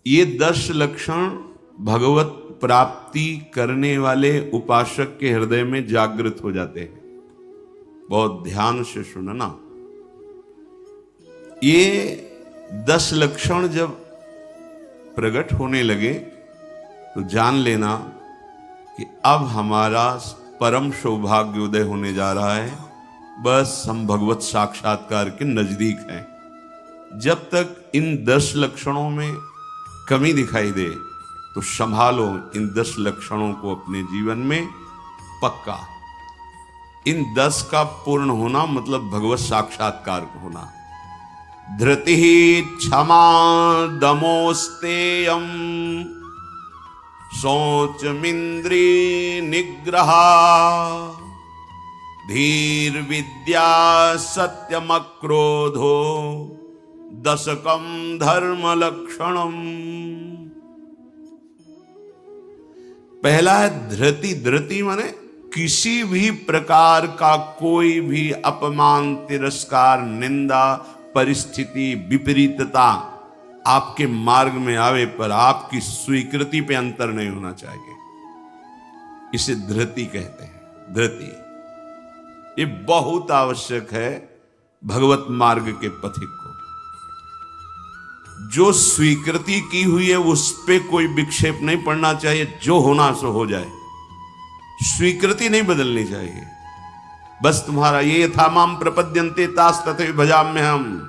ये 10 लक्षण भगवत प्राप्ति करने वाले उपासक के हृदय में जागृत हो जाते हैं। बहुत ध्यान से सुनना। ये 10 लक्षण जब प्रकट होने लगे तो जान लेना कि अब हमारा परम सौभाग्य उदय होने जा रहा है। बस हम भगवत साक्षात्कार के नजदीक हैं। जब तक इन 10 लक्षणों में कमी दिखाई दे तो संभालो इन 10 लक्षणों को अपने जीवन में पक्का। इन 10 का पूर्ण होना मतलब भगवत साक्षात्कार को होना। धृति क्षमा दमोस्तेयम शौचमिंद्री निग्रह धीर विद्या सत्यम क्रोधो दशकम धर्म लक्षणम। पहला है धृति। धृति माने किसी भी प्रकार का कोई भी अपमान, तिरस्कार, निंदा, परिस्थिति, विपरीतता आपके मार्ग में आवे पर आपकी स्वीकृति पे अंतर नहीं होना चाहिए। इसे धृति कहते हैं। धृति ये बहुत आवश्यक है भगवत मार्ग के पथिक को। जो स्वीकृति की हुई है उस पे कोई विक्षेप नहीं पड़ना चाहिए। जो होना सो हो जाए, स्वीकृति नहीं बदलनी चाहिए। बस तुम्हारा ये यथा माम प्रपद्यन्ते तास तथैव भजाम्यहम्।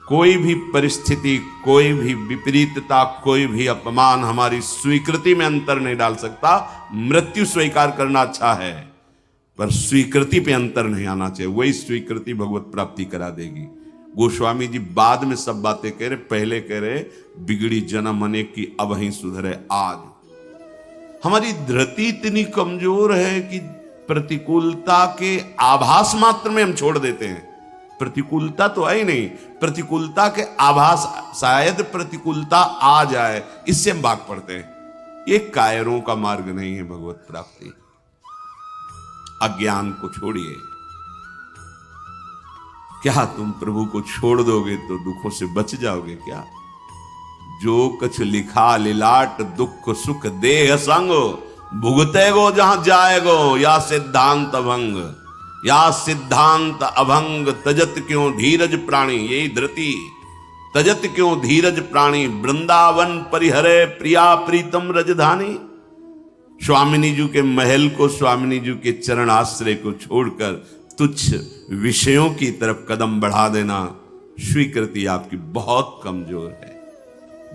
कोई भी परिस्थिति, कोई भी विपरीतता, कोई भी अपमान हमारी स्वीकृति में अंतर नहीं डाल सकता। मृत्यु स्वीकार करना अच्छा है पर स्वीकृति पे अंतर नहीं आना चाहिए। वही स्वीकृति भगवत प्राप्ति करा देगी। गोस्वामी जी बाद में सब बातें कह रहे, पहले कह रहे बिगड़ी जन्म अनेक की अब ही सुधरे आज। हमारी धृति इतनी कमजोर है कि प्रतिकूलता के आभास मात्र में हम छोड़ देते हैं। प्रतिकूलता तो है ही नहीं, प्रतिकूलता के आभास, शायद प्रतिकूलता आ जाए, इससे हम भाग पड़ते हैं। ये कायरों का मार्ग नहीं है भगवत प्राप्ति। अज्ञान को छोड़िए। क्या तुम प्रभु को छोड़ दोगे तो दुखों से बच जाओगे क्या? जो कछ लिखा लिलाट दुख सुख देह संग भुगते गो जहां जाएगो या सिद्धांत अभंग। या सिद्धांत अभंग तजत क्यों धीरज प्राणी। यही धृति। तजत क्यों धीरज प्राणी वृंदावन परिहरे प्रिया प्रीतम रजधानी। स्वामिनी जी के महल को, स्वामिनी जी के चरण आश्रय को छोड़कर तुच्छ विषयों की तरफ कदम बढ़ा देना, स्वीकृति आपकी बहुत कमजोर है।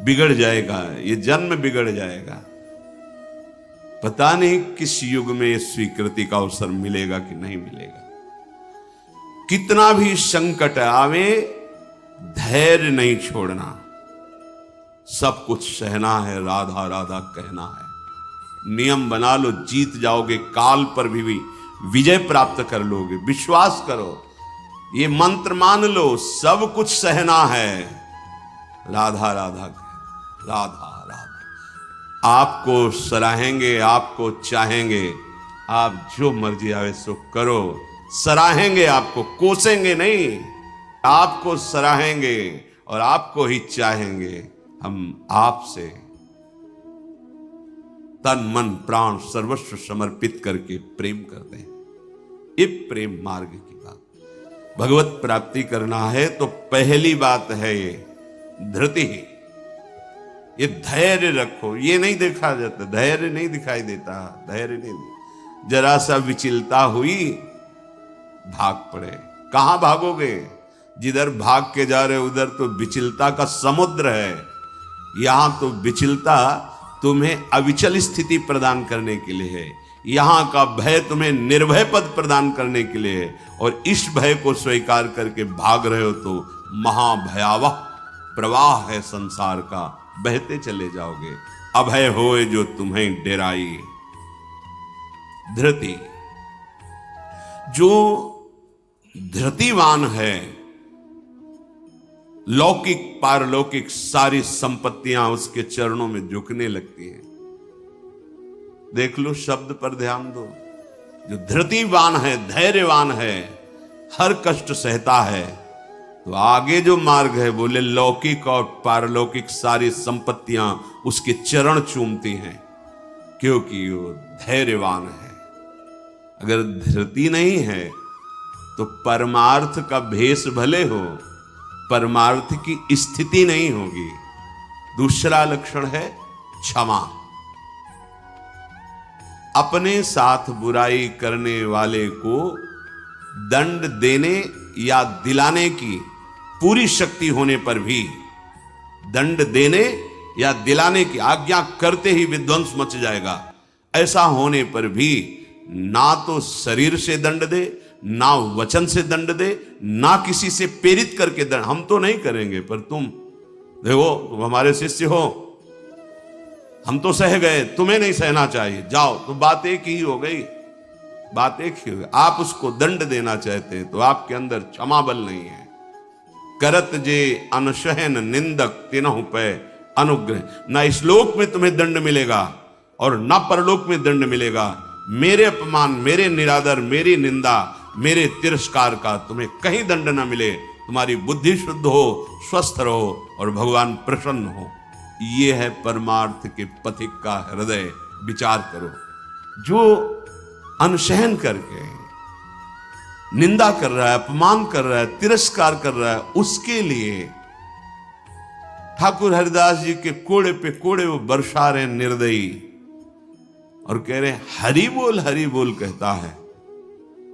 बिगड़ जाएगा, ये जन्म बिगड़ जाएगा। पता नहीं किस युग में ये स्वीकृति का अवसर मिलेगा कि नहीं मिलेगा। कितना भी संकट आवे धैर्य नहीं छोड़ना। सब कुछ सहना है, राधा राधा कहना है। नियम बना लो, जीत जाओगे। काल पर भी विजय प्राप्त कर लोगे। विश्वास करो, ये मंत्र मान लो, सब कुछ सहना है। राधा राधा राधा राधा। आपको सराहेंगे, आपको चाहेंगे। आप जो मर्जी आवे सो करो। सराहेंगे आपको, कोसेंगे नहीं। आपको सराहेंगे और आपको ही चाहेंगे। हम आपसे तन मन प्राण सर्वस्व समर्पित करके प्रेम करते हैं। ये प्रेम मार्ग की बात। भगवत प्राप्ति करना है तो पहली बात है ये धृति। ये धैर्य रखो। ये नहीं देखा जाता, धैर्य नहीं दिखाई देता। धैर्य नहीं, जरा सा विचलता हुई भाग पड़े। कहां भागोगे? जिधर भाग के जा रहे उधर तो विचलता का समुद्र है। यहां तो विचलता तुम्हें अविचल स्थिति प्रदान करने के लिए है। यहां का भय तुम्हें निर्भय पद प्रदान करने के लिए है। और इस भय को स्वीकार करके भाग रहे हो तो महाभयावह प्रवाह है संसार का, बहते चले जाओगे। अभय होए जो तुम्हें डेराई। धृति। जो धृतिवान है, लौकिक पारलौकिक सारी संपत्तियां उसके चरणों में झुकने लगती हैं। देख लो, शब्द पर ध्यान दो। जो धृतिवान है, धैर्यवान है, हर कष्ट सहता है तो आगे जो मार्ग है बोले लौकिक और पारलौकिक सारी संपत्तियां उसके चरण चूमती हैं, क्योंकि वो धैर्यवान है। अगर धृति नहीं है तो परमार्थ का भेष भले हो, परमार्थ की स्थिति नहीं होगी। दूसरा लक्षण है क्षमा। अपने साथ बुराई करने वाले को दंड देने या दिलाने की पूरी शक्ति होने पर भी, दंड देने या दिलाने की आज्ञा करते ही विध्वंस मच जाएगा, ऐसा होने पर भी ना तो शरीर से दंड दे, ना वचन से दंड दे, ना किसी से प्रेरित करके दंड। हम तो नहीं करेंगे, पर तुम देखो, तुम हमारे शिष्य हो, हम तो सह गए, तुम्हें नहीं सहना चाहिए, जाओ। तो बात एक ही हो गई, बात एक ही हो गई। आप उसको दंड देना चाहते हैं तो आपके अंदर क्षमा बल नहीं है। करत जे अनशहन निंदक तिनहु पे अनुग्रह। ना इस लोक में तुम्हें दंड मिलेगा और ना परलोक में दंड मिलेगा। मेरे अपमान, मेरे निरादर, मेरी निंदा, मेरे तिरस्कार का तुम्हें कहीं दंड ना मिले। तुम्हारी बुद्धि शुद्ध हो, स्वस्थ रहो और भगवान प्रसन्न हो। ये है परमार्थ के पथिक का हृदय। विचार करो, जो अनशहन करके निंदा कर रहा है, अपमान कर रहा है, तिरस्कार कर रहा है, उसके लिए ठाकुर हरिदास जी के कोड़े पे कोड़े वो बरसा रहे निर्दयी और कह रहे हरि बोल कहता है।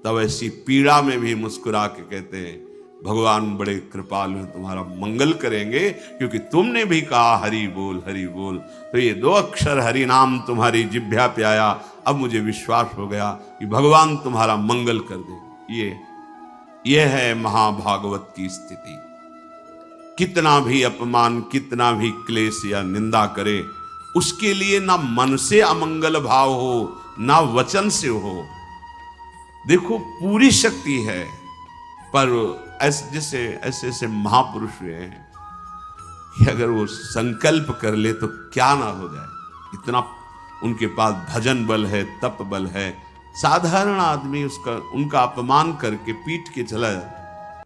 तब ऐसी पीड़ा में भी मुस्कुरा के कहते हैं भगवान बड़े कृपालु हैं, तुम्हारा मंगल करेंगे, क्योंकि तुमने भी कहा हरि बोल हरि बोल। तो ये 2 अक्षर हरि नाम तुम्हारी जिह्वा पे आया, अब मुझे विश्वास हो गया कि भगवान तुम्हारा मंगल कर देंगे। ये है महाभागवत की स्थिति। कितना भी अपमान, कितना भी क्लेश या निंदा करे, उसके लिए ना मन से अमंगल भाव हो, ना वचन से हो। देखो, पूरी शक्ति है, पर ऐसे ऐसे महापुरुष हुए हैं कि अगर वो संकल्प कर ले तो क्या ना हो जाए। इतना उनके पास भजन बल है, तप बल है। साधारण आदमी उनका अपमान करके पीट के चला जाए,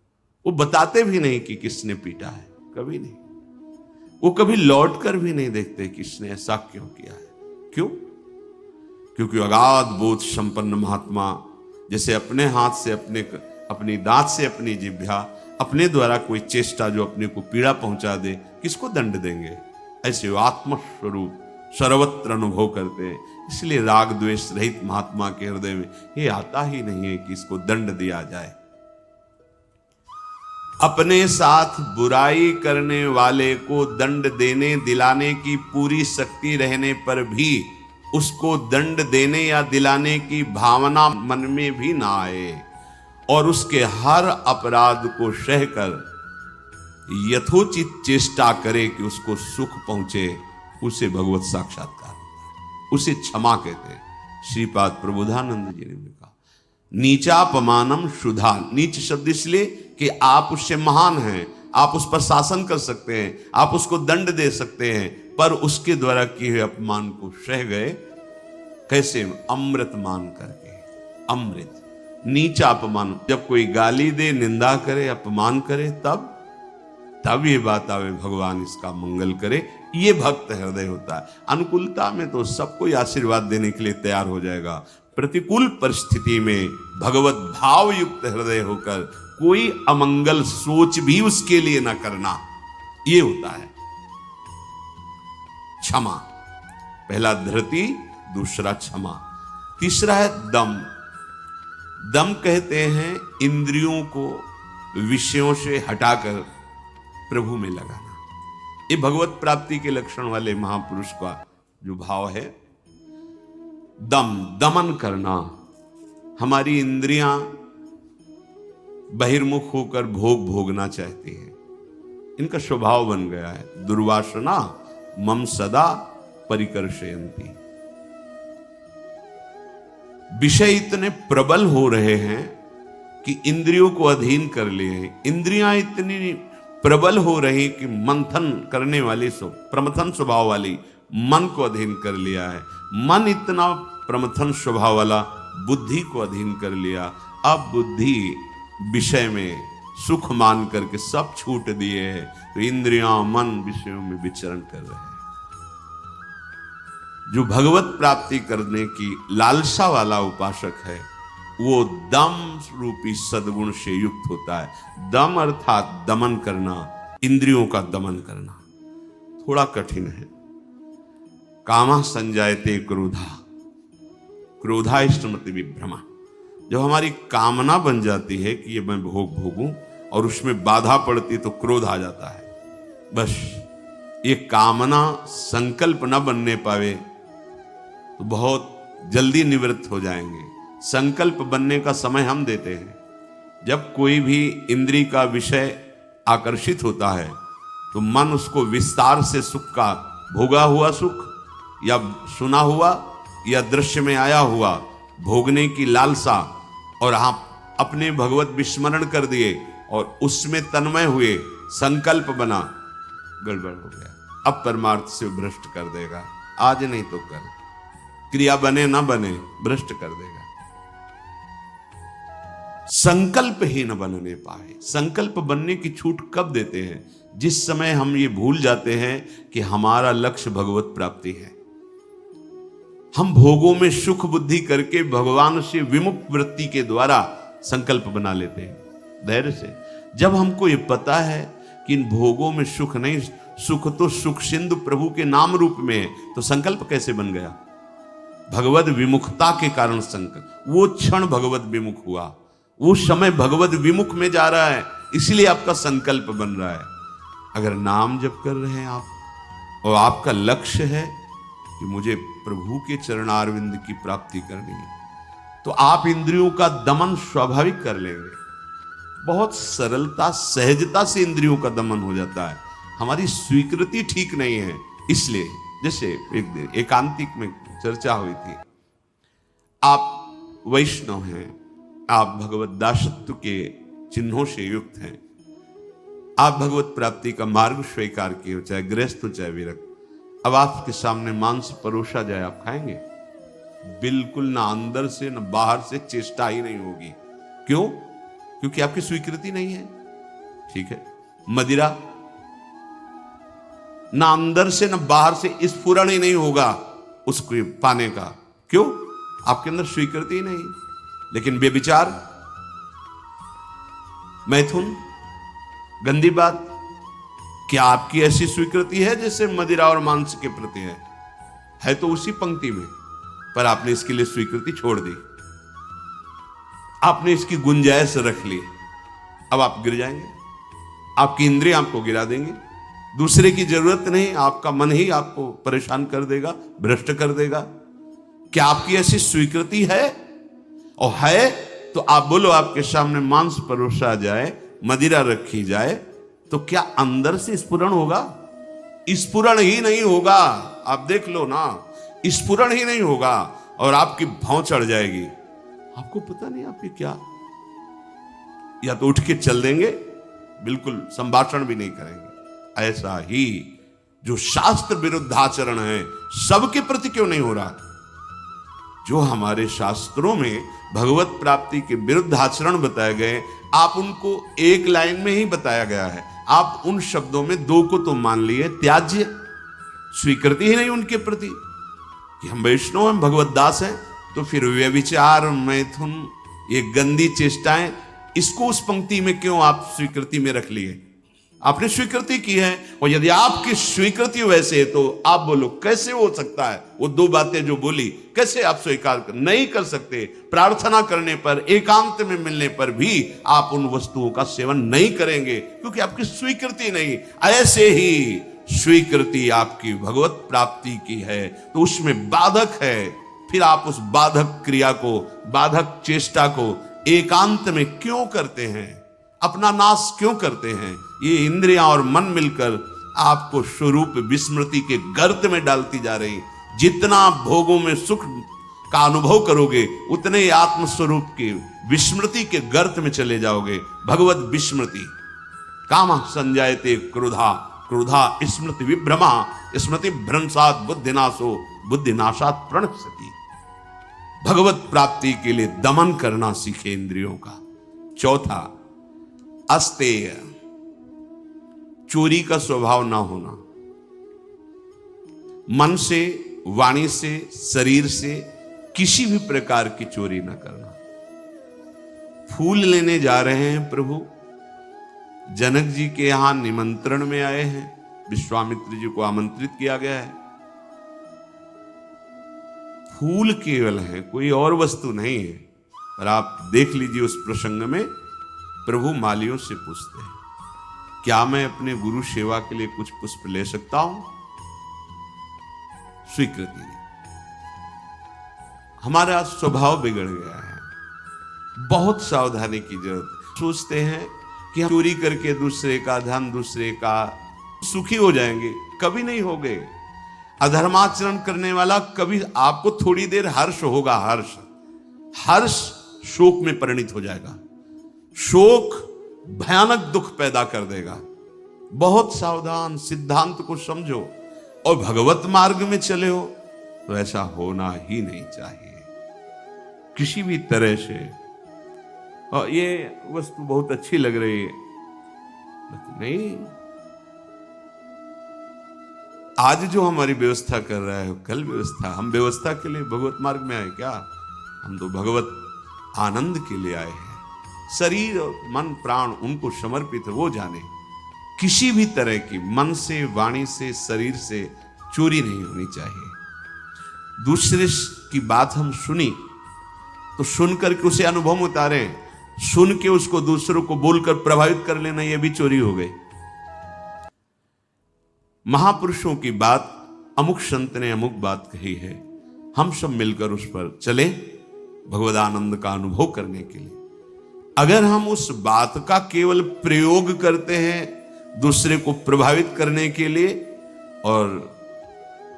वो बताते भी नहीं कि किसने पीटा है, कभी नहीं। वो कभी लौट कर भी नहीं देखते किसने ऐसा क्यों किया है। क्यों? क्योंकि अगाध बोध संपन्न महात्मा जैसे अपने हाथ से, अपनी दांत से अपनी जिह्वा, अपने द्वारा कोई चेष्टा जो अपने को पीड़ा पहुंचा दे, किसको दंड देंगे? ऐसे आत्मस्वरूप सर्वत्र अनुभव करते हैं। इसलिए राग द्वेष रहित महात्मा के हृदय में ये आता ही नहीं है कि इसको दंड दिया जाए। अपने साथ बुराई करने वाले को दंड देने दिलाने की पूरी शक्ति रहने पर भी उसको दंड देने या दिलाने की भावना मन में भी ना आए और उसके हर अपराध को सहकर यथोचित चेष्टा करे कि उसको सुख पहुंचे, उसे भगवत साक्षात्कार, उसे क्षमा कहते हैं। श्रीपाद प्रबोधानंद जी ने भी कहा, नीचापमानम शुद्धा। नीच शब्द इसलिए कि आप उससे महान हैं, आप उस पर शासन कर सकते हैं, आप उसको दंड दे सकते हैं, पर उसके द्वारा किए हुए अपमान को सह गए। कैसे? अमृत मान करके। अमृत, नीचा अपमान। जब कोई गाली दे, निंदा करे, अपमान करे, तब ये बात आवे भगवान इसका मंगल करे। ये भक्त हृदय होता है। अनुकूलता में तो सबको आशीर्वाद देने के लिए तैयार हो जाएगा। प्रतिकूल परिस्थिति में भगवत भाव युक्त हृदय होकर कोई अमंगल सोच भी उसके लिए न करना, ये होता है क्षमा। पहला धृति, दूसरा क्षमा, तीसरा है दम। दम कहते हैं इंद्रियों को विषयों से हटाकर प्रभु में लगाना। ये भगवत प्राप्ति के लक्षण वाले महापुरुष का जो भाव है, दम, दमन करना। हमारी इंद्रियां बहिर्मुख होकर भोग भोगना चाहती हैं, इनका स्वभाव बन गया है। दुर्वासना मम सदा परिकर्षयन्ति। विषय इतने प्रबल हो रहे हैं कि इंद्रियों को अधीन कर लिए हैं। इंद्रियां इतनी प्रबल हो रही कि मंथन करने वाली, प्रमथन स्वभाव वाली मन को अधीन कर लिया है। मन इतना प्रमथन स्वभाव वाला बुद्धि को अधीन कर लिया। अब बुद्धि विषय में सुख मान करके सब छूट दिए हैं, तो इंद्रियां मन विषयों में विचरण कर रहे हैं। जो भगवत प्राप्ति करने की लालसा वाला उपासक है वो दम रूपी सद्गुण से युक्त होता है। दम अर्थात दमन करना, इंद्रियों का दमन करना थोड़ा कठिन है। कामा संजायते क्रोधा, क्रोधा स्मृति विभ्रमा। जब हमारी कामना बन जाती है कि ये मैं भोग भोगूं और उसमें बाधा पड़ती तो क्रोध आ जाता है। बस ये कामना संकल्प न बनने पावे तो बहुत जल्दी निवृत्त हो जाएंगे। संकल्प बनने का समय हम देते हैं। जब कोई भी इंद्री का विषय आकर्षित होता है तो मन उसको विस्तार से सुख का, भोगा हुआ सुख या सुना हुआ या दृश्य में आया हुआ भोगने की लालसा, और आप अपने भगवत विस्मरण कर दिए और उसमें तन्मय हुए, संकल्प बना, गड़बड़ हो गया। अब परमार्थ से भ्रष्ट कर देगा। आज नहीं तो कल, क्रिया बने ना बने, भ्रष्ट कर देगा। संकल्प ही न बनने पाए। संकल्प बनने की छूट कब देते हैं? जिस समय हम ये भूल जाते हैं कि हमारा लक्ष्य भगवत प्राप्ति है। हम भोगों में सुख बुद्धि करके भगवान से विमुख वृत्ति के द्वारा संकल्प बना लेते हैं धैर्य से। जब हमको ये पता है कि इन भोगों में सुख नहीं, सुख तो सुख सिंधु प्रभु के नाम रूप में है, तो संकल्प कैसे बन गया? भगवत विमुखता के कारण संकल्प। वो क्षण भगवत विमुख हुआ, वो समय भगवत विमुख में जा रहा है, इसलिए आपका संकल्प बन रहा है। अगर नाम जप कर रहे हैं आप और आपका लक्ष्य है कि मुझे प्रभु के चरणारविंद की प्राप्ति करनी है, तो आप इंद्रियों का दमन स्वाभाविक कर लेंगे। बहुत सरलता सहजता से इंद्रियों का दमन हो जाता है। हमारी स्वीकृति ठीक नहीं है, इसलिए जैसे एक दिन एकांतिक में चर्चा हुई थी, आप वैष्णव हैं, आप भगवत दासत्व के चिन्हों से युक्त हैं, आप भगवत प्राप्ति का मार्ग स्वीकार किए हो, चाहे गृहस्थ हो चाहे विरक्त। अब आपके सामने मांस परोसा जाए, आप खाएंगे? बिल्कुल ना, अंदर से ना बाहर से चेष्टा ही नहीं होगी। क्यों? क्योंकि आपकी स्वीकृति नहीं है। ठीक है, मदिरा ना अंदर से ना बाहर से स्फुरण ही नहीं होगा उसको पाने का। क्यों? आपके अंदर स्वीकृति ही नहीं। लेकिन बेविचार, मैथुन, गंदी बात, क्या आपकी ऐसी स्वीकृति है जैसे मदिरा और मांस के प्रति है तो उसी पंक्ति में, पर आपने इसके लिए स्वीकृति छोड़ दी, आपने इसकी गुंजाइश रख ली। अब आप गिर जाएंगे, आपकी इंद्रियां आपको गिरा देंगे। दूसरे की जरूरत नहीं, आपका मन ही आपको परेशान कर देगा, भ्रष्ट कर देगा। क्या आपकी ऐसी स्वीकृति है? और है तो आप बोलो, आपके सामने मांस परोसा जाए, मदिरा रखी जाए, तो क्या अंदर से स्फुरण होगा? स्फुरण ही नहीं होगा। आप देख लो ना, स्फुरण ही नहीं होगा और आपकी भौं चढ़ जाएगी। आपको पता नहीं आप ये क्या, या तो उठ के चल देंगे, बिल्कुल संभाषण भी नहीं करेंगे। ऐसा ही जो शास्त्र विरुद्ध आचरण है, सबके प्रति क्यों नहीं हो रहा? जो हमारे शास्त्रों में भगवत प्राप्ति के विरुद्ध आचरण बताए गए, आप उनको एक लाइन में ही बताया गया है। आप उन शब्दों में दो को तो मान लिए, त्याज्य, स्वीकृति ही नहीं उनके प्रति कि हम वैष्णव हैं, भगवत दास हैं। तो फिर व्यभिचार, मैथुन, ये गंदी चेष्टाएं, इसको उस पंक्ति में क्यों आप स्वीकृति में रख लिए? आपने स्वीकृति की है, और यदि आपकी स्वीकृति वैसे है तो आप बोलो कैसे हो सकता है? वो दो बातें जो बोली, कैसे आप स्वीकार नहीं कर सकते? प्रार्थना करने पर, एकांत में मिलने पर भी आप उन वस्तुओं का सेवन नहीं करेंगे क्योंकि आपकी स्वीकृति नहीं। ऐसे ही स्वीकृति आपकी भगवत प्राप्ति की है तो उसमें बाधक है, फिर आप उस बाधक क्रिया को, बाधक चेष्टा को एकांत में क्यों करते हैं? अपना नाश क्यों करते हैं? ये इंद्रियां और मन मिलकर आपको स्वरूप विस्मृति के गर्त में डालती जा रही। जितना भोगों में सुख का अनुभव करोगे, उतने ही आत्मस्वरूप की विस्मृति के गर्त में चले जाओगे। भगवत विस्मृति। काम संजायते क्रोधा, क्रोधा स्मृति विभ्रमा, स्मृति भ्रंशात बुद्धिनाशो, बुद्धिनाशात प्रणश्यति। भगवत प्राप्ति के लिए दमन करना सीखे इंद्रियों का। चौथा, अस्तेय, चोरी का स्वभाव ना होना, मन से, वाणी से, शरीर से किसी भी प्रकार की चोरी ना करना। फूल लेने जा रहे हैं प्रभु, जनक जी के यहां निमंत्रण में आए हैं, विश्वामित्र जी को आमंत्रित किया गया है। फूल केवल है, कोई और वस्तु नहीं है। और आप देख लीजिए उस प्रसंग में प्रभु मालियों से पूछते हैं, क्या मैं अपने गुरु सेवा के लिए कुछ पुष्प ले सकता हूं? स्वीकृति नहीं। हमारा स्वभाव बिगड़ गया है, बहुत सावधानी की जरूरत है। सोचते हैं कि हम चोरी करके दूसरे का धन, दूसरे का सुखी हो जाएंगे, कभी नहीं हो गए। अधर्माचरण करने वाला कभी, आपको थोड़ी देर हर्ष होगा, हर्ष शोक में परिणित हो जाएगा, शोक भयानक दुख पैदा कर देगा। बहुत सावधान, सिद्धांत को समझो और भगवत मार्ग में चले हो तो ऐसा होना ही नहीं चाहिए किसी भी तरह से। और ये वस्तु बहुत अच्छी लग रही है, नहीं, आज जो हमारी व्यवस्था कर रहा है कल व्यवस्था, हम व्यवस्था के लिए भगवत मार्ग में आए क्या? हम तो भगवत आनंद के लिए आए हैं। शरीर और मन प्राण उनको समर्पित है, वो जाने। किसी भी तरह की मन से, वाणी से, शरीर से चोरी नहीं होनी चाहिए। दूसरे की बात हम सुनी तो सुनकर के उसे अनुभव में उतारें, सुन के उसको दूसरों को बोलकर प्रभावित कर लेना, यह भी चोरी हो गई। महापुरुषों की बात, अमुक संत ने अमुक बात कही है, हम सब मिलकर उस पर चले भगवदानंद का अनुभव करने के लिए। अगर हम उस बात का केवल प्रयोग करते हैं दूसरे को प्रभावित करने के लिए और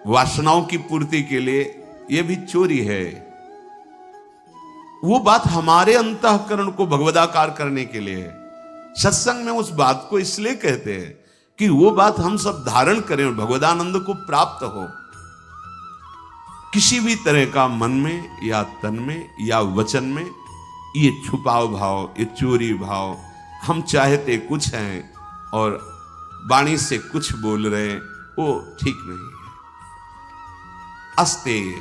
वासनाओं की पूर्ति के लिए, यह भी चोरी है। वो बात हमारे अंतःकरण को भगवदाकार करने के लिए है। सत्संग में उस बात को इसलिए कहते हैं कि वो बात हम सब धारण करें और भगवदानंद को प्राप्त हो। किसी भी तरह का मन में या तन में या वचन में ये छुपाव भाव, ये चोरी भाव, हम चाहते कुछ हैं और वाणी से कुछ बोल रहे, वो ठीक नहीं है। अस्तेय,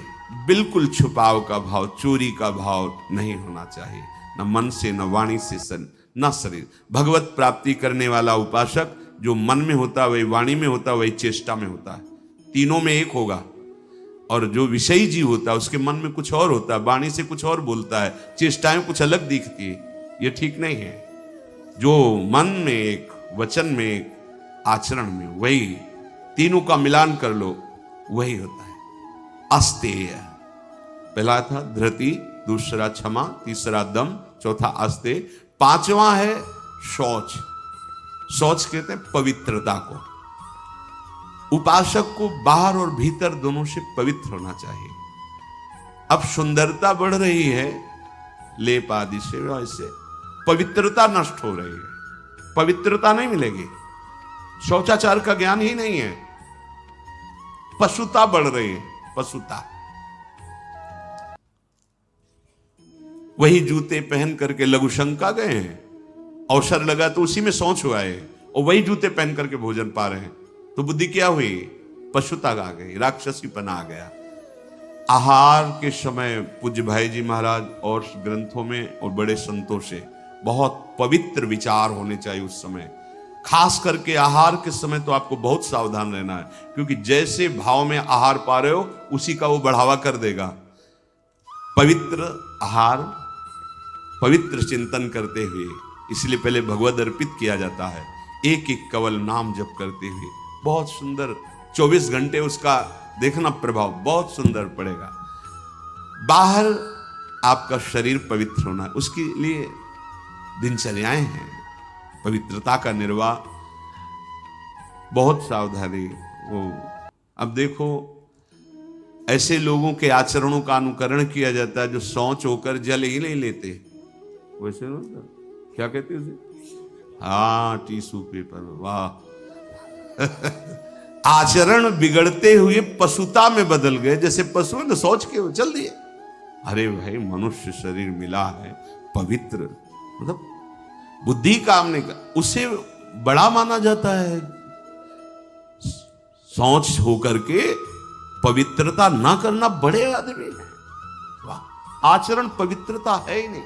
बिल्कुल छुपाव का भाव, चोरी का भाव नहीं होना चाहिए, न मन से, न वाणी से, न शरीर। भगवत प्राप्ति करने वाला उपासक जो मन में होता है वही वाणी में होता है, वही चेष्टा में होता है, तीनों में एक होगा। और जो विषयी जीव होता है उसके मन में कुछ और होता है, वाणी से कुछ और बोलता है, चेष्टाएं कुछ अलग दिखती है, ये ठीक नहीं है। जो मन में एक, वचन में एक, आचरण में वही, तीनों का मिलान कर लो, वही होता है अस्तेय। पहला था धृति, दूसरा क्षमा, तीसरा दम, चौथा अस्तेय, पांचवा है शौच। शौच कहते हैं पवित्रता को। उपासक को बाहर और भीतर दोनों से पवित्र होना चाहिए। अब सुंदरता बढ़ रही है लेप आदि से, वैसे पवित्रता नष्ट हो रही है, पवित्रता नहीं मिलेगी। शौचाचार का ज्ञान ही नहीं है, पशुता बढ़ रही है, पशुता। वही जूते पहन करके लघु शंका गए हैं, अवसर लगा तो उसी में शौच हुआ है, और वही जूते पहन करके भोजन पा रहे हैं, तो बुद्धि क्या हुई? पशुता आ गई, राक्षसीपना आ गया। आहार के समय पूज्य भाई जी महाराज और ग्रंथों में और बड़े संतों से बहुत पवित्र विचार होने चाहिए उस समय। खास करके आहार के समय तो आपको बहुत सावधान रहना है, क्योंकि जैसे भाव में आहार पा रहे हो उसी का वो बढ़ावा कर देगा। पवित्र आहार, पवित्र चिंतन करते हुए, इसलिए पहले भगवद अर्पित किया जाता है, एक एक कवल नाम जप करते हुए। बहुत सुंदर 24 घंटे उसका देखना प्रभाव बहुत सुंदर पड़ेगा। बाहर आपका शरीर पवित्र होना, उसके लिए दिनचर्याएं हैं, पवित्रता का निर्वाह, बहुत सावधानी। वो अब देखो ऐसे लोगों के आचरणों का अनुकरण किया जाता है जो शौच होकर जल ही नहीं लेते, वैसे ना क्या कहते हैं उसे, हाँ टिश्यू पेपर, वाह। आचरण बिगड़ते हुए पशुता में बदल गए, जैसे पशु ने सोच के चल दिए। अरे भाई, मनुष्य शरीर मिला है पवित्र, मतलब बुद्धि काम नहीं कर, उसे बड़ा माना जाता है। शौच होकर के पवित्रता ना करना बड़े आदमी है। वाह, आचरण पवित्रता है ही नहीं।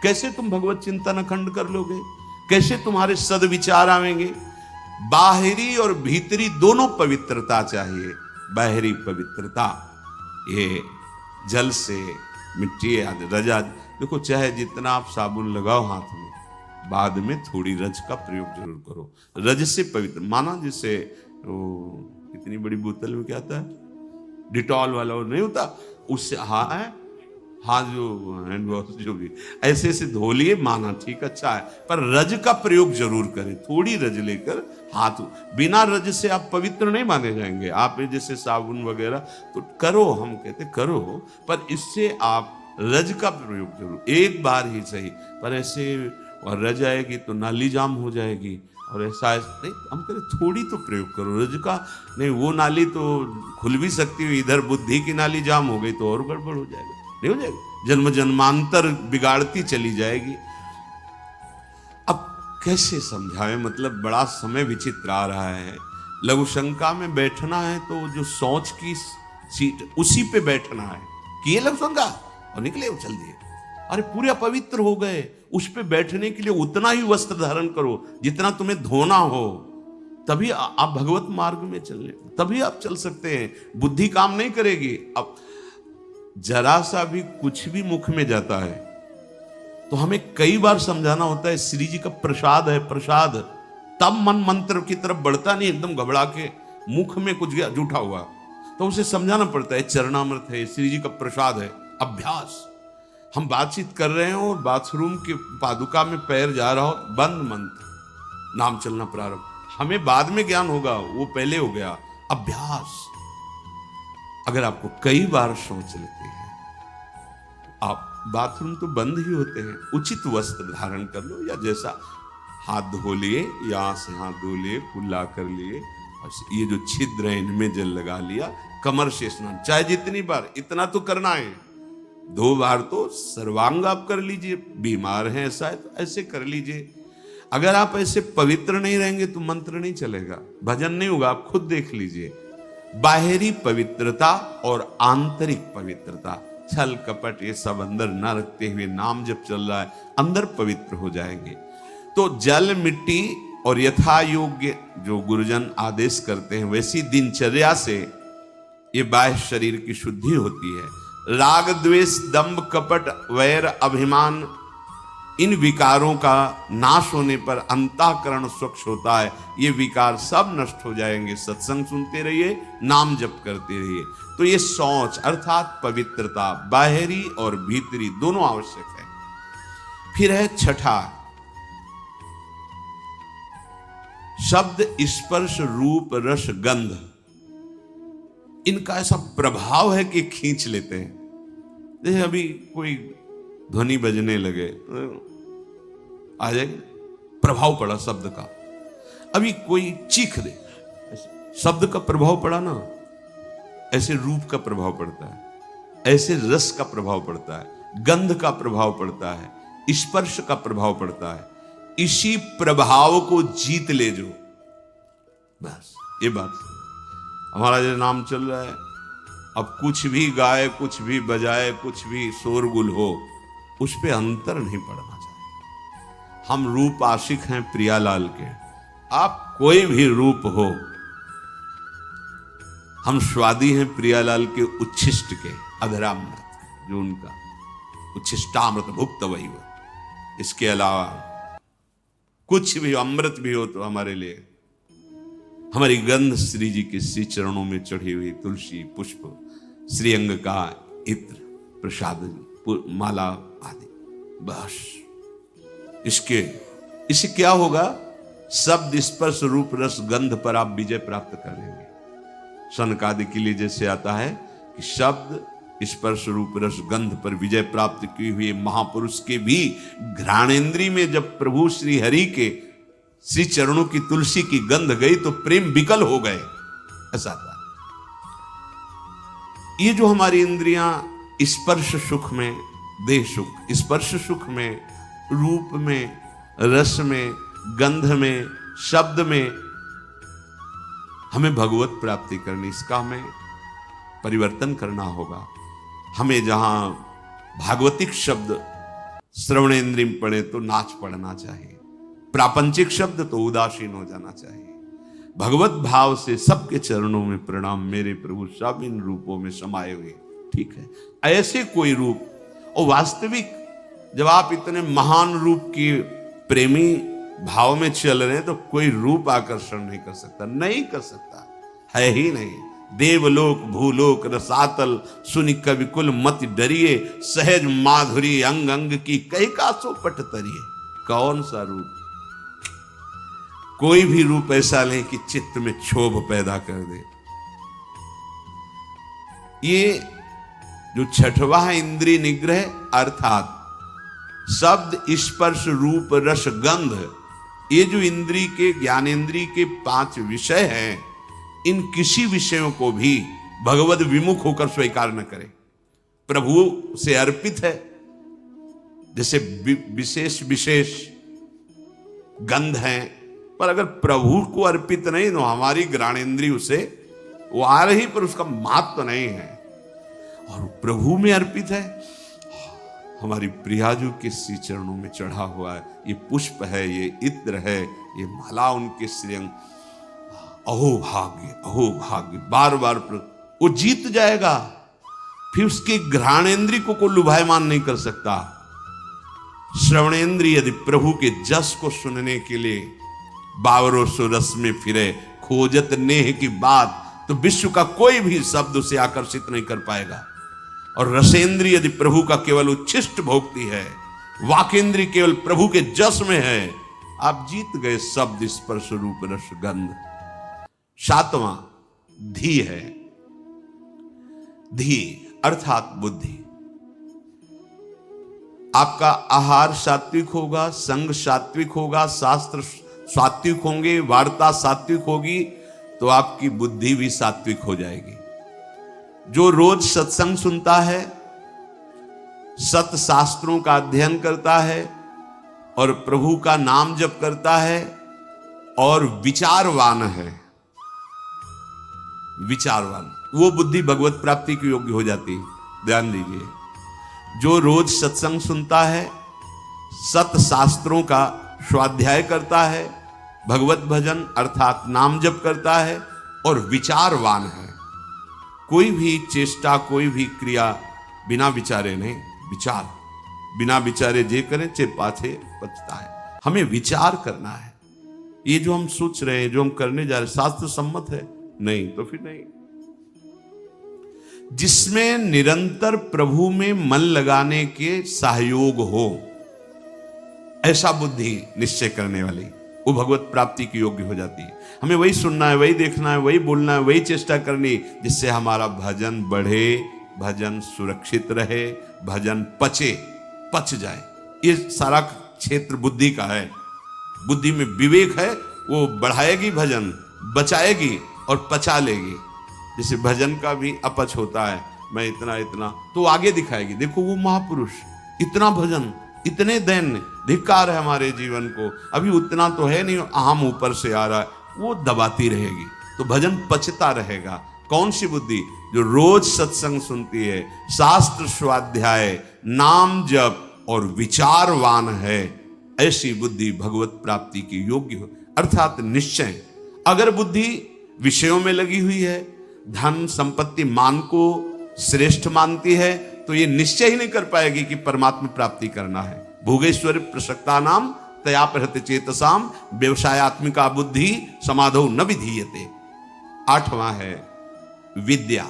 कैसे तुम भगवत चिंतन अखंड कर लोगे? कैसे तुम्हारे सदविचार आवेंगे? बाहरी और भीतरी दोनों पवित्रता चाहिए। बाहरी पवित्रता ये जल से, मिट्टी आदि, रजा। देखो, चाहे जितना आप साबुन लगाओ हाथ में, बाद में थोड़ी रज का प्रयोग जरूर करो। रज से पवित्र माना, जिससे वो इतनी बड़ी बोतल में क्या आता है, डिटॉल वाला, वो नहीं होता, उससे हाथ जो हैंड वॉश जो भी ऐसे ऐसे धो लिए, माना ठीक अच्छा है, पर रज का प्रयोग जरूर करें। थोड़ी रज लेकर हाथ, बिना रज से आप पवित्र नहीं माने जाएंगे। आप जैसे साबुन वगैरह तो करो, हम कहते करो, पर इससे आप रज का प्रयोग जरूर, एक बार ही सही, पर ऐसे और रज आएगी तो नाली जाम हो जाएगी, और ऐसा नहीं, हम करें थोड़ी तो प्रयोग करो रज का। नहीं, वो नाली तो खुल भी सकती है, इधर बुद्धि की नाली जाम हो गई तो और गड़बड़ हो जाएगा, नहीं हो जाएगा, जन्म जन्मांतर बिगाड़ती चली जाएगी। अब कैसे समझाएं, मतलब बड़ा समय विचित्र आ रहा है। लघु शंका में बैठना है तो जो सोच की सीट उसी पे बैठना है, किए लघु शंका और निकले उछल दिए, अरे पूरे अपवित्र हो गए। उस पे बैठने के लिए उतना ही वस्त्र धारण करो जितना तुम्हें धोना हो, तभी आप भगवत मार्ग में चलने, तभी आप चल सकते हैं। बुद्धि काम नहीं करेगी। अब जरा सा भी कुछ भी मुख में जाता है तो हमें कई बार समझाना होता है, श्री जी का प्रसाद है, प्रसाद, तब मन मंत्र की तरफ बढ़ता नहीं, एकदम घबरा के मुख में कुछ गया जूठा हुआ तो उसे समझाना पड़ता है, चरणामृत है, श्री जी का प्रसाद है। अभ्यास, हम बातचीत कर रहे हो, बाथरूम के पादुका में पैर जा रहा हो, बंद मंत्र, नाम चलना प्रारंभ, हमें बाद में ज्ञान होगा, वो पहले हो गया। अभ्यास, अगर आपको कई बार सोच लेते हैं, आप बाथरूम तो बंद ही होते हैं, उचित वस्त्र धारण कर लो, या जैसा हाथ धो लिए, यहां से हाथ धो लिए, कुल्ला कर लिए, और ये जो छिद्र है इनमें जल लगा लिया, कमर से स्नान, चाहे जितनी बार, इतना तो करना है। 2 बार तो सर्वांग आप कर लीजिए, बीमार हैं ऐसा है तो ऐसे कर लीजिए। अगर आप ऐसे पवित्र नहीं रहेंगे तो मंत्र नहीं चलेगा, भजन नहीं होगा। आप खुद देख लीजिए, बाहरी पवित्रता और आंतरिक पवित्रता, छल कपट ये सब अंदर न रखते हुए नाम जब चल रहा है, अंदर पवित्र हो जाएंगे। तो जल, मिट्टी और यथा योग्य जो गुरुजन आदेश करते हैं वैसी दिनचर्या से ये बाह्य शरीर की शुद्धि होती है। राग, द्वेष, दंभ, कपट, वैर, अभिमान, इन विकारों का नाश होने पर अंतःकरण स्वच्छ होता है। ये विकार सब नष्ट हो जाएंगे। सत्संग सुनते रहिए, नाम जप करते रहिए। तो ये शौच अर्थात पवित्रता, बाहरी और भीतरी दोनों आवश्यक है। फिर है छठा, शब्द, स्पर्श, रूप, रस, गंध, इनका ऐसा प्रभाव है कि खींच लेते हैं। जैसे अभी कोई ध्वनि बजने लगे, आ जाएगा, प्रभाव पड़ा शब्द का। अभी कोई चीख दे, शब्द का प्रभाव पड़ा ना, ऐसे रूप का प्रभाव पड़ता है, ऐसे रस का प्रभाव पड़ता है, गंध का प्रभाव पड़ता है, स्पर्श का प्रभाव पड़ता है। इसी प्रभाव को जीत ले जो, बस ये बात। हमारा जो नाम चल रहा है, अब कुछ भी गाए, कुछ भी बजाए, कुछ भी शोरगुल हो, उस पे अंतर नहीं पड़ना चाहिए। हम रूप आशिक हैं प्रियालाल के, आप कोई भी रूप हो, हम स्वादी हैं प्रियालाल के उच्छिष्ट के, अधरामृत, जो उनका उच्छिष्टामृत भुक्त वही हो। इसके अलावा कुछ भी अमृत भी हो तो हमारे लिए, हमारी गंध श्री जी के श्री चरणों में चढ़ी हुई तुलसी, पुष्प, श्रीअंग का इत्र, प्रसाद, माला आदि, बस। इससे क्या होगा? शब्द, स्पर्श, रूप, रस, गंध पर आप विजय प्राप्त कर लेंगे। सनकादि के लिए जैसे आता है कि शब्द, स्पर्श, रूप, रस, गंध पर विजय प्राप्त किए हुए महापुरुष के भी घ्राणेन्द्रिय में जब प्रभु श्री हरि के श्री चरणों की तुलसी की गंध गई तो प्रेम विकल हो गए, ऐसा था। ये जो हमारी इंद्रियां स्पर्श सुख में, देह सुख, स्पर्श सुख में, रूप में, रस में, गंध में, शब्द में हमें भगवत प्राप्ति करनी, इसका हमें परिवर्तन करना होगा। हमें जहां भागवतिक शब्द श्रवणेन्द्रिय में पड़े तो नाच पड़ना चाहिए, प्रापंचिक शब्द तो उदासीन हो जाना चाहिए। भगवत भाव से सबके चरणों में प्रणाम, मेरे प्रभु सब इन रूपों में समाये हुए। ठीक है, ऐसे कोई रूप, और वास्तविक जब आप इतने महान रूप की प्रेमी भाव में चल रहे हैं तो कोई रूप आकर्षण नहीं कर सकता, नहीं कर सकता, है ही नहीं। देवलोक भूलोक रसातल सुनि कवि कुल मति डरिए, सहज माधुरी अंग अंग की कई का सो पट तरिए। कौन सा रूप? कोई भी रूप ऐसा नहीं कि चित्त में क्षोभ पैदा कर दे। ये जो छठवां है इंद्रिय निग्रह, अर्थात शब्द स्पर्श रूप रस गंध, ये जो इंद्रिय के ज्ञानेन्द्रिय के 5 विषय हैं, इन किसी विषयों को भी भगवद विमुख होकर स्वीकार न करे, प्रभु से अर्पित है। जैसे विशेष विशेष गंध हैं, पर अगर प्रभु को अर्पित नहीं तो हमारी ज्ञानेन्द्रिय उसे वो आ रही पर उसका महत्व तो नहीं है। और प्रभु में अर्पित है, हमारी प्रियाजू के श्री चरणों में चढ़ा हुआ है, ये पुष्प है, ये इत्र है, ये माला उनके श्रीअंग, अहो भाग्य, अहो भाग्य, बार बार वो जीत जाएगा। फिर उसके घ्राणेन्द्रिय को लुभायमान नहीं कर सकता। श्रवणेन्द्रिय यदि प्रभु के जस को सुनने के लिए बावरों सो रस में फिरे, खोजत नेह की बात, तो विश्व का कोई भी शब्द उसे आकर्षित नहीं कर पाएगा। और रसेंद्रिय यदि प्रभु का केवल उच्छिष्ट भोगती है, वाकेंद्रिय केवल प्रभु के जस में है, आप जीत गए शब्द स्पर्श रूप रस गंध। 7वां धी है। धी अर्थात बुद्धि। आपका आहार सात्विक होगा, संग सात्विक होगा, शास्त्र सात्विक होंगे, वार्ता सात्विक होगी, तो आपकी बुद्धि भी सात्विक हो जाएगी। जो रोज सत्संग सुनता है, सत शास्त्रों का अध्ययन करता है और प्रभु का नाम जप करता है और विचारवान है, विचारवान, वो बुद्धि भगवत प्राप्ति की योग्य हो जाती है। ध्यान दीजिए, जो रोज सत्संग सुनता है, सत शास्त्रों का स्वाध्याय करता है, भगवत भजन अर्थात नाम जप करता है और विचारवान है, कोई भी चेष्टा, कोई भी क्रिया बिना विचारे नहीं, विचार बिना विचारे जे करें चे पाछे पछता है। हमें विचार करना है, ये जो हम सोच रहे हैं, जो हम करने जा रहे हैं, शास्त्र सम्मत है? नहीं तो फिर नहीं। जिसमें निरंतर प्रभु में मन लगाने के सहयोग हो, ऐसा बुद्धि निश्चय करने वाली, वो भगवत प्राप्ति की योग्य हो जाती है। हमें वही सुनना है, वही देखना है, वही बोलना है, वही चेष्टा करनी, जिससे हमारा भजन बढ़े, भजन सुरक्षित रहे, भजन पच जाए। ये सारा क्षेत्र बुद्धि का है। बुद्धि में विवेक है, वो बढ़ाएगी भजन, बचाएगी और पचा लेगी। जैसे भजन का भी अपच होता है, मैं इतना इतना, तो आगे दिखाएगी, देखो वो महापुरुष, इतना भजन, इतने दैन्य, धिक्कार है हमारे जीवन को, अभी उतना तो है नहीं, अहम ऊपर से आ रहा है, वो दबाती रहेगी, तो भजन पचता रहेगा। कौन सी बुद्धि? जो रोज सत्संग सुनती है, शास्त्र स्वाध्याय, नाम जप और विचारवान है, ऐसी बुद्धि भगवत प्राप्ति की योग्य हो, अर्थात निश्चय। अगर बुद्धि विषयों में लगी हुई है, धन संपत्ति मान को श्रेष्ठ मानती है, तो ये निश्चय ही नहीं कर पाएगी कि परमात्मा प्राप्ति करना है। भोगेश्वर प्रसक्ता नाम तया प्रहत चेतसाम व्यवसायत्मिका बुद्धि समाधौ न विधीयते। 8वां है विद्या।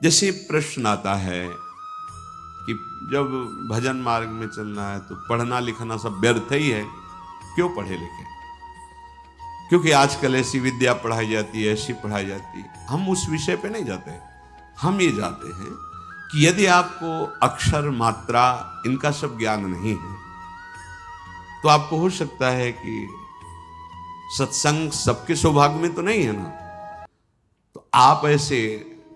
जैसे प्रश्न आता है कि जब भजन मार्ग में चलना है तो पढ़ना लिखना सब व्यर्थ ही है, क्यों पढ़े लिखे? क्योंकि आजकल ऐसी विद्या पढ़ाई जाती है, ऐसी पढ़ाई जाती है। हम उस विषय पे नहीं जाते, हम ये जाते हैं कि यदि आपको अक्षर मात्रा इनका सब ज्ञान नहीं है, तो आपको हो सकता है कि सत्संग सबके सौभाग्य में तो नहीं है ना, तो आप ऐसे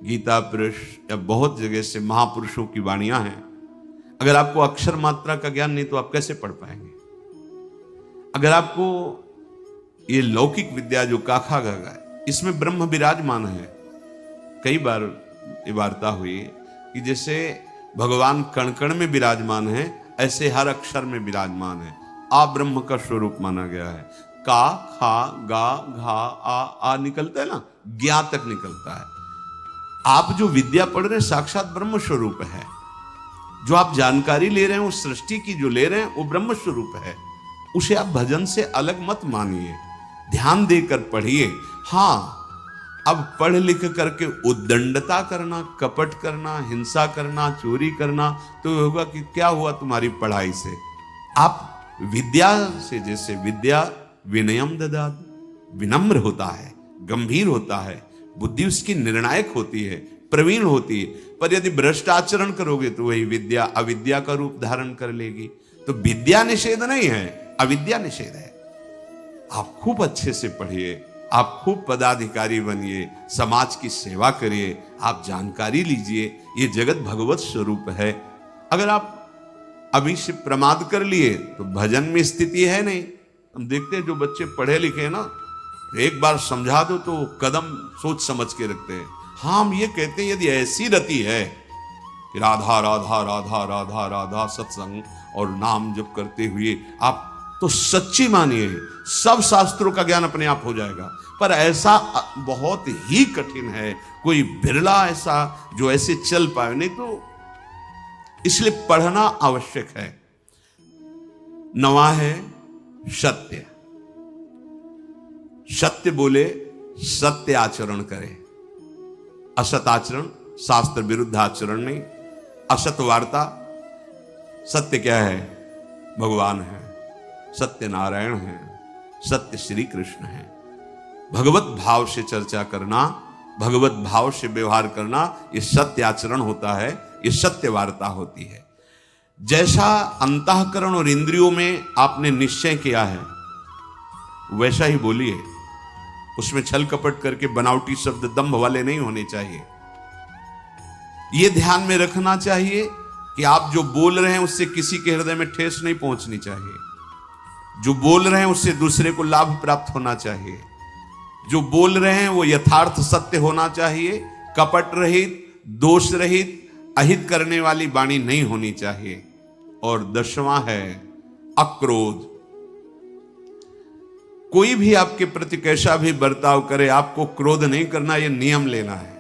गीता पुरुष या बहुत जगह से महापुरुषों की वाणियां हैं, अगर आपको अक्षर मात्रा का ज्ञान नहीं तो आप कैसे पढ़ पाएंगे? अगर आपको ये लौकिक विद्या जो काखा गागा है, इसमें ब्रह्म विराजमान है। कई बार ये वार्ता हुई कि जैसे भगवान कण कण में विराजमान है, ऐसे हर अक्षर में विराजमान है। आ ब्रह्म का स्वरूप माना गया है। का, खा, गा, घा, आ निकलता है ना, ज्ञा तक निकलता है। आप जो विद्या पढ़ रहे हैं साक्षात ब्रह्म स्वरूप है। जो आप जानकारी ले रहे हैं उस सृष्टि की जो ले रहे हैं वो ब्रह्म स्वरूप है। उसे आप भजन से अलग मत मानिए, ध्यान देकर पढ़िए। हाँ, अब पढ़ लिख करके उद्दंडता करना, कपट करना, हिंसा करना, चोरी करना, तो होगा कि क्या हुआ तुम्हारी पढ़ाई से? आप विद्या से, जैसे विद्या विनयम ददात, विनम्र होता है, गंभीर होता है, बुद्धि उसकी निर्णायक होती है, प्रवीण होती है। पर यदि भ्रष्ट आचरण करोगे तो वही विद्या अविद्या का रूप धारण कर लेगी। तो विद्या निषेध नहीं है, अविद्या निषेध है। आप खूब अच्छे से पढ़िए, आप खूब पदाधिकारी बनिए, समाज की सेवा करिए, आप जानकारी लीजिए। ये जगत भगवत स्वरूप है। अगर आप अभी से प्रमाद कर लिए तो भजन में स्थिति है नहीं। हम देखते हैं जो बच्चे पढ़े लिखे हैं ना, एक बार समझा दो तो कदम सोच समझ के रखते हैं। हाँ, हम ये कहते हैं यदि ऐसी रति है कि राधा राधा राधा राधा राधा सत्संग और नाम जप करते हुए आप, तो सच्ची मानिए सब शास्त्रों का ज्ञान अपने आप हो जाएगा। पर ऐसा बहुत ही कठिन है, कोई बिरला ऐसा जो ऐसे चल पाए, नहीं तो इसलिए पढ़ना आवश्यक है। नवा है सत्य। सत्य बोले, सत्य आचरण करे। असत आचरण, शास्त्र विरुद्ध आचरण नहीं। असत वार्ता। सत्य क्या है? भगवान है, सत्य नारायण है, सत्य श्री कृष्ण है। भगवत भाव से चर्चा करना, भगवत भाव से व्यवहार करना, ये सत्य आचरण होता है, ये सत्य वार्ता होती है। जैसा अंतःकरण और इंद्रियों में आपने निश्चय किया है वैसा ही बोलिए। उसमें छल कपट करके बनावटी शब्द दंभ वाले नहीं होने चाहिए। यह ध्यान में रखना चाहिए कि आप जो बोल रहे हैं उससे किसी के हृदय में ठेस नहीं पहुंचनी चाहिए। जो बोल रहे हैं उससे दूसरे को लाभ प्राप्त होना चाहिए। जो बोल रहे हैं वो यथार्थ सत्य होना चाहिए। कपट रहित, दोष रहित, अहित करने वाली वाणी नहीं होनी चाहिए। और 10वां है अक्रोध। कोई भी आपके प्रति कैसा भी बर्ताव करे, आपको क्रोध नहीं करना, यह नियम लेना है।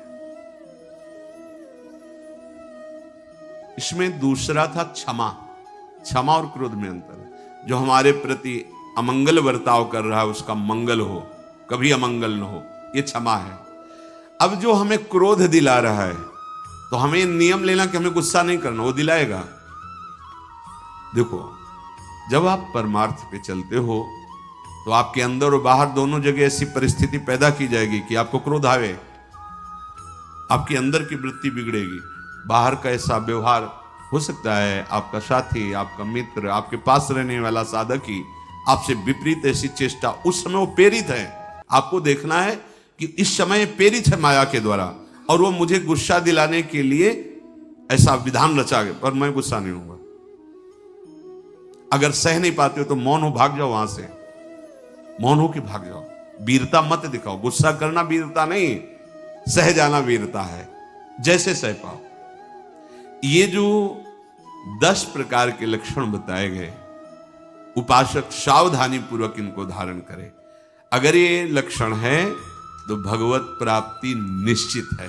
इसमें दूसरा था क्षमा। क्षमा और क्रोध में अंतर है। जो हमारे प्रति अमंगल बर्ताव कर रहा है उसका मंगल हो, कभी अमंगल न हो, यह क्षमा है। अब जो हमें क्रोध दिला रहा है तो हमें नियम लेना कि हमें गुस्सा नहीं करना, वो दिलाएगा। देखो, जब आप परमार्थ पे चलते हो तो आपके अंदर और बाहर दोनों जगह ऐसी परिस्थिति पैदा की जाएगी कि आपको क्रोध आवे, आपके अंदर की वृत्ति बिगड़ेगी। बाहर का ऐसा व्यवहार हो सकता है, आपका साथी, आपका मित्र, आपके पास रहने वाला साधक ही आपसे विपरीत ऐसी चेष्टा, उस समय वो प्रेरित है। आपको देखना है कि इस समय प्रेरित है माया के द्वारा और वो मुझे गुस्सा दिलाने के लिए ऐसा विधान रचा गया, पर मैं गुस्सा नहीं होऊंगा। अगर सह नहीं पाते हो तो मौन हो, भाग जाओ वहां से, मौन हो के भाग जाओ। वीरता मत दिखाओ। गुस्सा करना वीरता नहीं, सह जाना वीरता है, जैसे सह पाओ। ये जो 10 प्रकार के लक्षण बताए गए, उपासक सावधानी पूर्वक इनको धारण करे। अगर ये लक्षण है तो भगवत प्राप्ति निश्चित है।